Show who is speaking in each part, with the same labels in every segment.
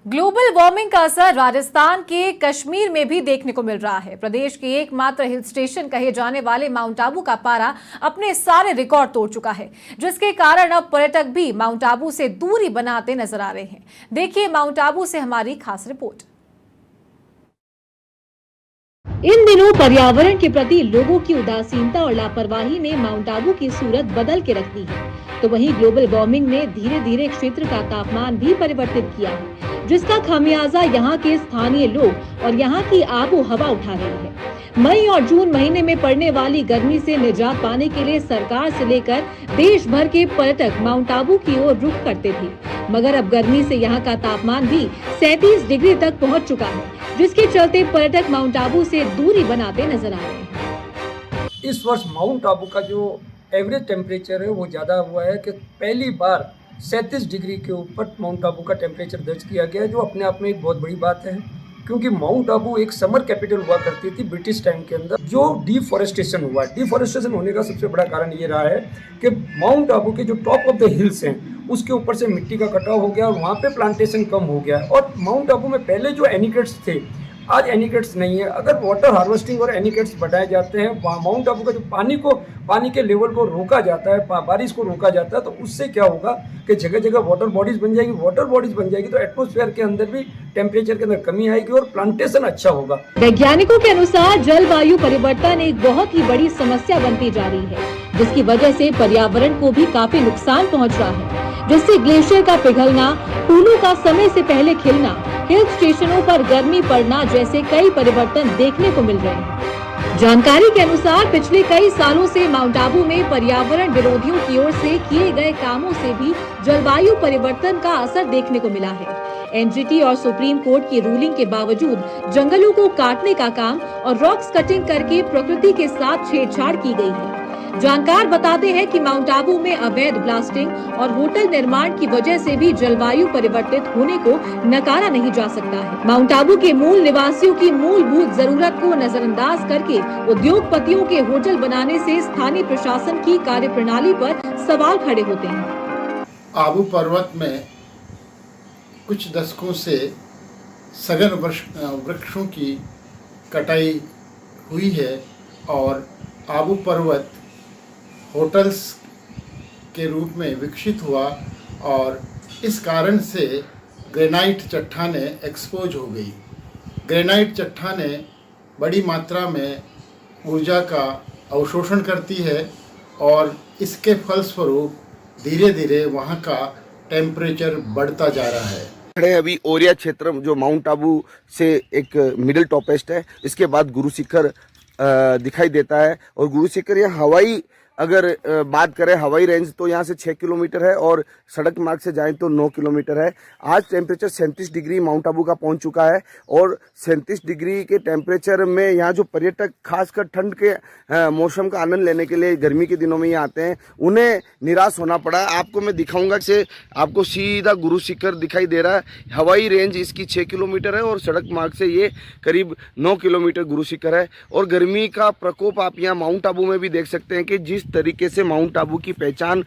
Speaker 1: Global warming का असर राजस्थान के कश्मीर में भी देखने को मिल रहा है। प्रदेश के एकमात्र हिल स्टेशन कहे जाने वाले माउंट आबू का पारा अपने सारे रिकॉर्ड तोड़ चुका है, जिसके कारण अब पर्यटक भी माउंट आबू से दूरी बनाते नजर आ रहे हैं। देखिए माउंट आबू से हमारी खास रिपोर्ट। इन दिनों पर्यावरण के प्रति लोगों की उदासीनता और लापरवाही ने माउंट आबू की सूरत बदल के रख दी है, तो वहीं ग्लोबल वार्मिंग ने धीरे धीरे क्षेत्र का तापमान भी परिवर्तित किया है, जिसका खामियाजा यहाँ के स्थानीय लोग और यहाँ की आबो हवा उठा रही है। मई और जून महीने में पड़ने वाली गर्मी से निजात पाने के लिए सरकार से लेकर देश भर के पर्यटक माउंट आबू की ओर रुख करते थे, मगर अब गर्मी से यहाँ का तापमान भी 37 डिग्री तक पहुँच चुका है, जिसके चलते पर्यटक माउंट आबू से दूरी बनाते नजर आ रहे हैं।
Speaker 2: इस वर्ष माउंट आबू का जो एवरेज टेम्परेचर है वो ज़्यादा हुआ है कि पहली बार 37 डिग्री के ऊपर माउंट आबू का टेम्परेचर दर्ज किया गया है, जो अपने आप में एक बहुत बड़ी बात है, क्योंकि माउंट आबू एक समर कैपिटल हुआ करती थी ब्रिटिश टाइम के अंदर। जो डिफॉरेस्टेशन हुआ, डिफॉरेस्टेशन होने का सबसे बड़ा कारण ये रहा है कि माउंट आबू के जो टॉप ऑफ द हिल्स हैं उसके ऊपर से मिट्टी का कटाव हो गया और वहाँ पे प्लांटेशन कम हो गया। और माउंट आबू में पहले जो एनिकेट्स थे, आज एनिकेट्स नहीं है। अगर वाटर हार्वेस्टिंग और एनिकेट्स बढ़ाए जाते हैं, माउंट आबू का जो पानी के लेवल को रोका जाता है, बारिश को रोका जाता है, तो उससे क्या होगा कि जगह जगह वाटर बॉडीज बन जाएगी। वाटर बॉडीज बन जाएगी तो एटमॉस्फेयर के अंदर भी टेम्परेचर के अंदर कमी आएगी और प्लांटेशन अच्छा होगा।
Speaker 1: वैज्ञानिकों के अनुसार जलवायु परिवर्तन एक बहुत ही बड़ी समस्या बनती जा रही है, जिसकी वजह से पर्यावरण को भी काफी नुकसान पहुँच रहा है, जिससे ग्लेशियर का पिघलना, फूलों का समय से पहले खिलना, हिल स्टेशनों पर गर्मी पड़ना जैसे कई परिवर्तन देखने को मिल रहे हैं। जानकारी के अनुसार पिछले कई सालों से माउंट आबू में पर्यावरण विरोधियों की ओर से किए गए कामों से भी जलवायु परिवर्तन का असर देखने को मिला है। एनजीटी और सुप्रीम कोर्ट की रूलिंग के बावजूद जंगलों को काटने का काम और रॉक्स कटिंग करके प्रकृति के साथ छेड़छाड़ की गई है। जानकार बताते हैं कि माउंट आबू में अवैध ब्लास्टिंग और होटल निर्माण की वजह से भी जलवायु परिवर्तित होने को नकारा नहीं जा सकता है। माउंट आबू के मूल निवासियों की मूलभूत जरूरत को नजरअंदाज करके उद्योगपतियों के होटल बनाने से स्थानीय प्रशासन की कार्यप्रणाली पर सवाल खड़े होते हैं।
Speaker 3: आबू पर्वत में कुछ दशकों से सघन वृक्षों की कटाई हुई है और आबू पर्वत होटल्स के रूप में विकसित हुआ और इस कारण से ग्रेनाइट चट्टानें एक्सपोज हो गई। ग्रेनाइट चट्टानें बड़ी मात्रा में ऊर्जा का अवशोषण करती है और इसके फलस्वरूप धीरे धीरे वहाँ का टेम्परेचर बढ़ता जा रहा है।
Speaker 4: खड़े अभी ओरिया क्षेत्र जो माउंट आबू से एक मिडिल टॉपेस्ट है, इसके बाद गुरु शिखर दिखाई देता है। और गुरु शिखर यहाँ हवाई अगर बात करें हवाई रेंज तो यहाँ से 6 किलोमीटर है और सड़क मार्ग से जाएं तो 9 किलोमीटर है। आज टेम्परेचर 37 डिग्री माउंट आबू का पहुँच चुका है और 37 डिग्री के टेम्परेचर में यहाँ जो पर्यटक खासकर ठंड के मौसम का आनंद लेने के लिए गर्मी के दिनों में यहाँ आते हैं, उन्हें निराश होना पड़ा। आपको मैं दिखाऊंगा कि आपको सीधा गुरु शिखर दिखाई दे रहा है। हवाई रेंज इसकी 6 किलोमीटर है और सड़क मार्ग से ये करीब 9 किलोमीटर गुरु शिखर है। और गर्मी का प्रकोप आप यहाँ माउंट आबू में भी देख सकते हैं कि जिस तरीके से माउंट आबू की पहचान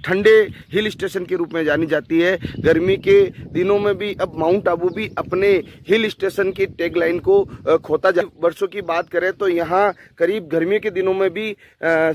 Speaker 4: ठंडे हिल स्टेशन के रूप में जानी जाती है, गर्मी के दिनों में भी अब माउंट आबू भी अपने हिल स्टेशन की टैगलाइन को खोता जा। वर्षों की बात करें तो यहाँ करीब गर्मी के दिनों में भी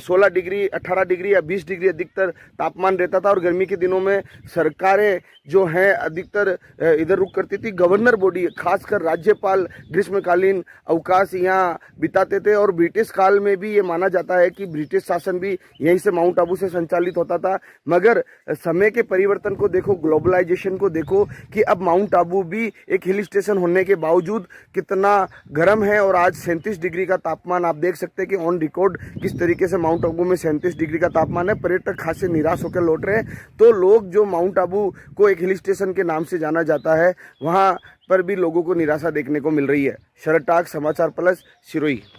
Speaker 4: 16 डिग्री 18 डिग्री या 20 डिग्री अधिकतर तापमान रहता था और गर्मी के दिनों में सरकारें जो हैं अधिकतर इधर रुक करती थी। गवर्नर बॉडी खासकर राज्यपाल ग्रीष्मकालीन अवकाश यहाँ बिताते थे और ब्रिटिश काल में भी ये माना जाता है कि ब्रिटिश शासन भी यहीं से माउंट आबू से संचालित होता था। मगर समय के परिवर्तन को देखो, ग्लोबलाइजेशन को देखो कि अब माउंट आबू भी एक हिल स्टेशन होने के बावजूद कितना गर्म है और आज 37 डिग्री का तापमान आप देख सकते हैं कि ऑन रिकॉर्ड किस तरीके से माउंट आबू में 37 डिग्री का तापमान है। पर्यटक खासे निराश होकर लौट रहे हैं। तो लोग जो माउंट आबू को एक हिल स्टेशन के नाम से जाना जाता है, वहाँ पर भी लोगों को निराशा देखने को मिल रही है। शरद टाक, समाचार प्लस, सिरोही।